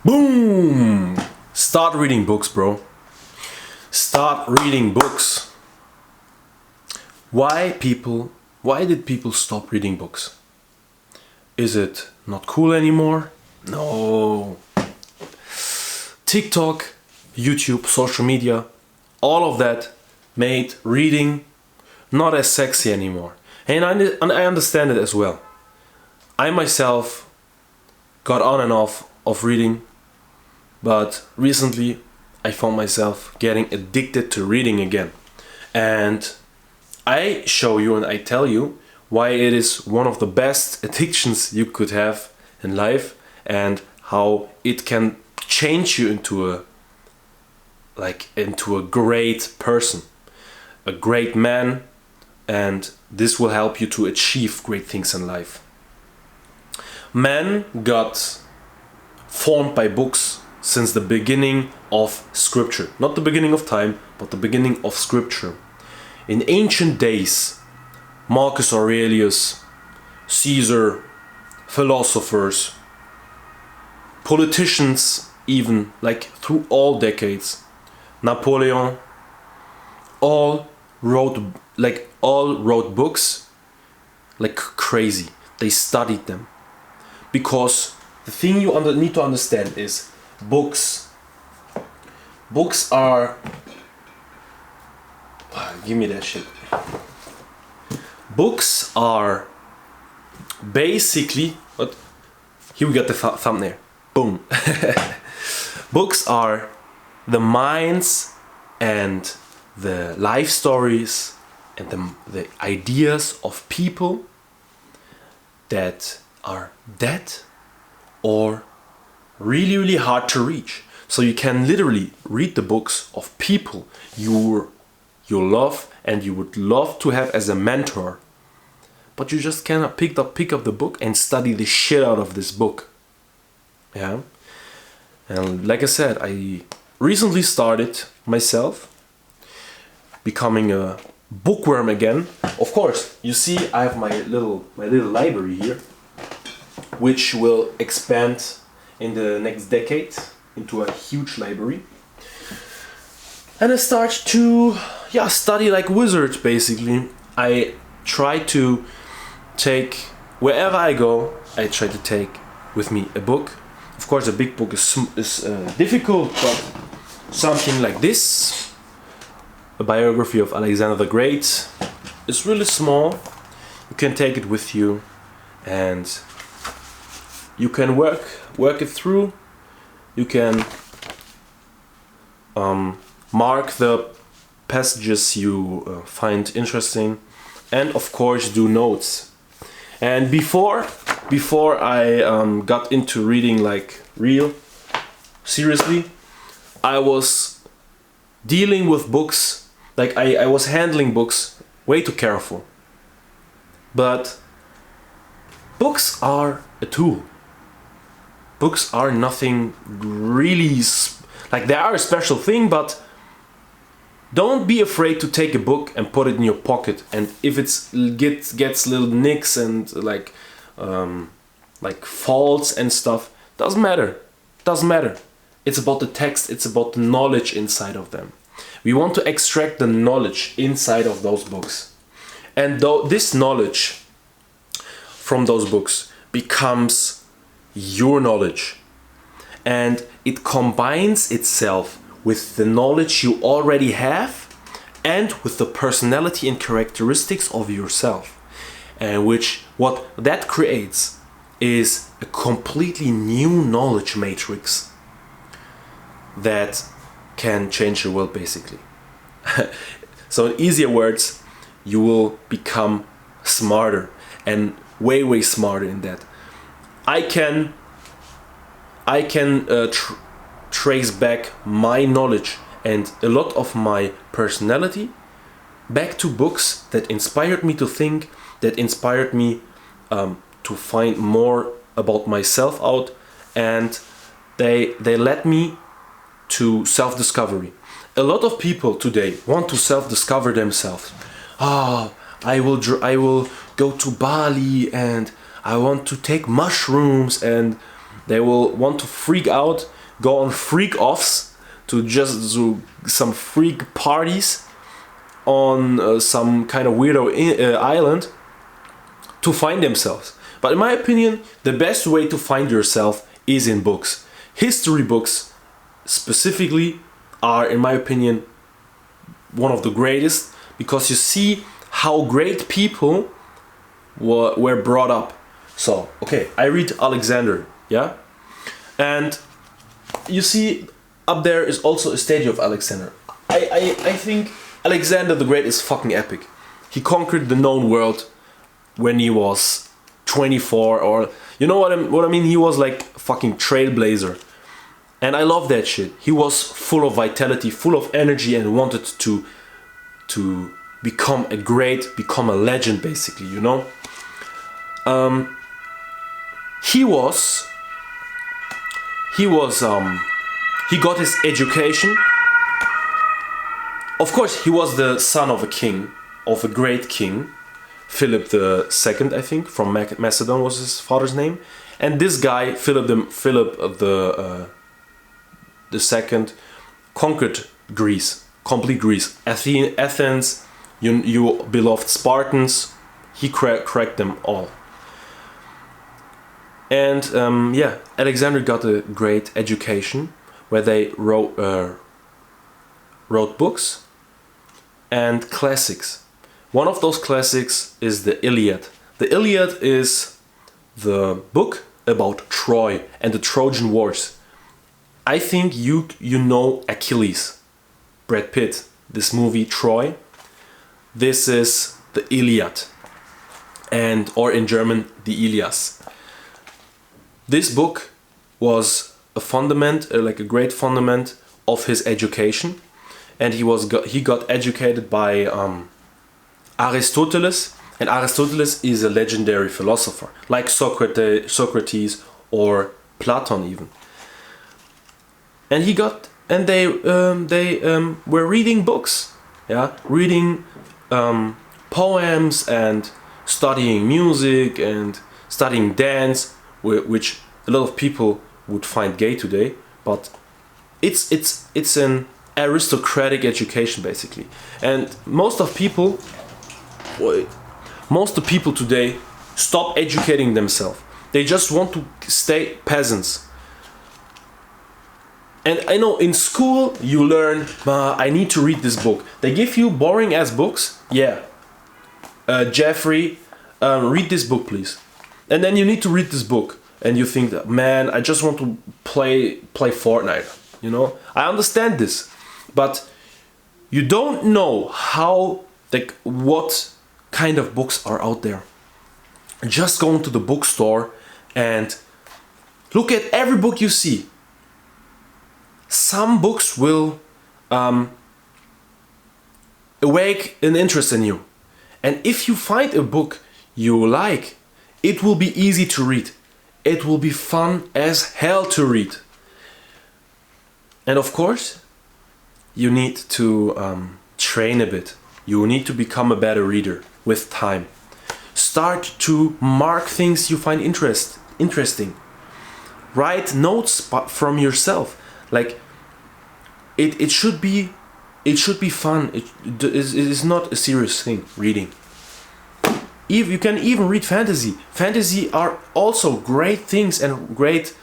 Boom! Start reading books, bro. Start reading books. Why did people stop reading books? Is it not cool anymore? No. TikTok, YouTube, social media, all of that made reading not as sexy anymore. And I understand it as well. I myself got on and off of reading, but recently I found myself getting addicted to reading again. And I show you and I tell you why it is one of the best addictions you could have in life and how it can change you into a great person, a great man, and this will help you to achieve great things in life. Man got formed by books since the beginning of scripture. Not the beginning of time, but the beginning of scripture. In ancient days, Marcus Aurelius, Caesar, philosophers, politicians, even like through all decades, Napoleon, all wrote books like crazy. They studied them. Because the thing you need to understand is books are... Give me that shit. Books are basically... What? Here we got the thumbnail. Boom. Books are the minds and the life stories and the ideas of people that are dead or really, really hard to reach. So you can literally read the books of people you love and you would love to have as a mentor, but you just cannot pick up the book and study the shit out of this book. Yeah. And like I said, I recently started myself becoming a bookworm again. Of course, you see I have my little library here, which will expand in the next decade into a huge library. And I start to study like wizards basically. I try to take, wherever I go, I try to take with me a book. Of course a big book is difficult, but something like this, a biography of Alexander the Great, is really small. You can take it with you and you can work it through. You can mark the passages you find interesting, and of course do notes. And before I got into reading like real seriously, I was dealing with books, like I was handling books way too careful. But books are a tool. Books are nothing really, like they are a special thing, but don't be afraid to take a book and put it in your pocket. And if gets little nicks and like faults and stuff, doesn't matter. It's about the text. It's about the knowledge inside of them. We want to extract the knowledge inside of those books, and this knowledge from those books becomes your knowledge, and it combines itself with the knowledge you already have and with the personality and characteristics of yourself, and what that creates is a completely new knowledge matrix that can change your world basically. So in easier words, you will become smarter, and way smarter in that. I can trace back my knowledge and a lot of my personality back to books that inspired me to think, that inspired me to find more about myself out, and they led me to self-discovery. A lot of people today want to self-discover themselves. I will go to Bali and I want to take mushrooms, and they will want to freak out go on freak offs, to just do some freak parties on some kind of weirdo island to find themselves. But in my opinion, the best way to find yourself is in books. History books specifically are, in my opinion, one of the greatest, because you see how great people were brought up. So, okay, I read Alexander, yeah? And you see, up there is also a statue of Alexander. I think Alexander the Great is fucking epic. He conquered the known world when he was 24, or you know what I mean? He was like fucking trailblazer. And I love that shit. He was full of vitality, full of energy, and wanted to become a legend, basically, you know? He got his education. Of course, he was the son of a king, of a great king, Philip II, I think, from Macedon was his father's name. And this guy, Philip the second, conquered Greece, complete Greece. Athens, you beloved Spartans, he cracked them all. And Alexander got a great education where they wrote books and classics. One of those classics is the Iliad. The Iliad is the book about Troy and the Trojan Wars. I think you know Achilles, Brad Pitt, this movie Troy. This is the Iliad, or in German, the Ilias. This book was a fundament, like a great fundament of his education, and he got educated by Aristoteles, and Aristoteles is a legendary philosopher, like Socrates or Platon even. And they were reading books, reading poems and studying music and studying dance, which a lot of people would find gay today, but it's an aristocratic education basically. And most of the people today stop educating themselves. They just want to stay peasants. And I know in school you learn, I need to read this book. They give you boring ass books. Yeah. Jeffrey, read this book please. And then you need to read this book. And you think, man, I just want to play Fortnite. You know? I understand this. But you don't know what kind of books are out there. Just go into the bookstore and look at every book you see. Some books will awake an interest in you. And if you find a book you like, it will be easy to read. It will be fun as hell to read. And of course, you need to train a bit. You need to become a better reader with time. Start to mark things you find interesting. Write notes from yourself. Like it should be fun. It is not a serious thing, reading. You can even read fantasy. Fantasy are also great things and great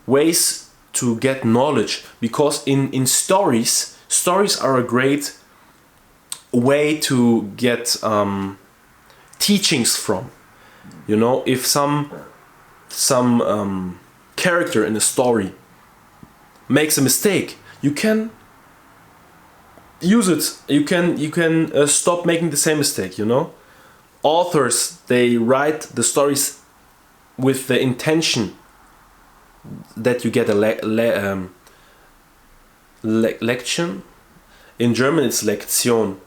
ways to get knowledge, because in stories are a great way to get teachings from. You know, if some character in a story makes a mistake, you can use it. You can stop making the same mistake. You know, authors, they write the stories with the intention that you get a lection. In German it's Lektion.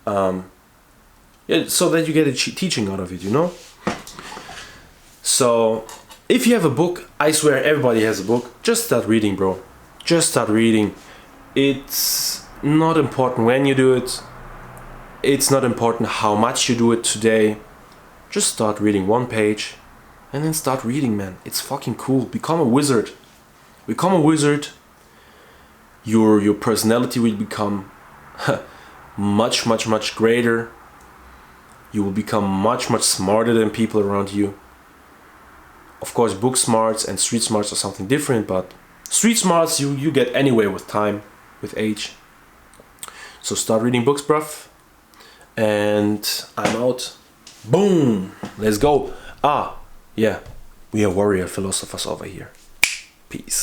So that you get a teaching out of it, you know. So if you have a book, I swear everybody has a book, just start reading, bro. Just start reading. It's not important when you do it. It's not important how much you do it today. Just start reading one page and then start reading, man. It's fucking cool. Become a wizard. Become a wizard. Your personality will become much greater. You will become much smarter than people around you. Of course, book smarts and street smarts are something different, but street smarts you get anyway with time, with age. So start reading books, bruv. And I'm out. Boom! Let's go. Ah, yeah. We are warrior philosophers over here. Peace.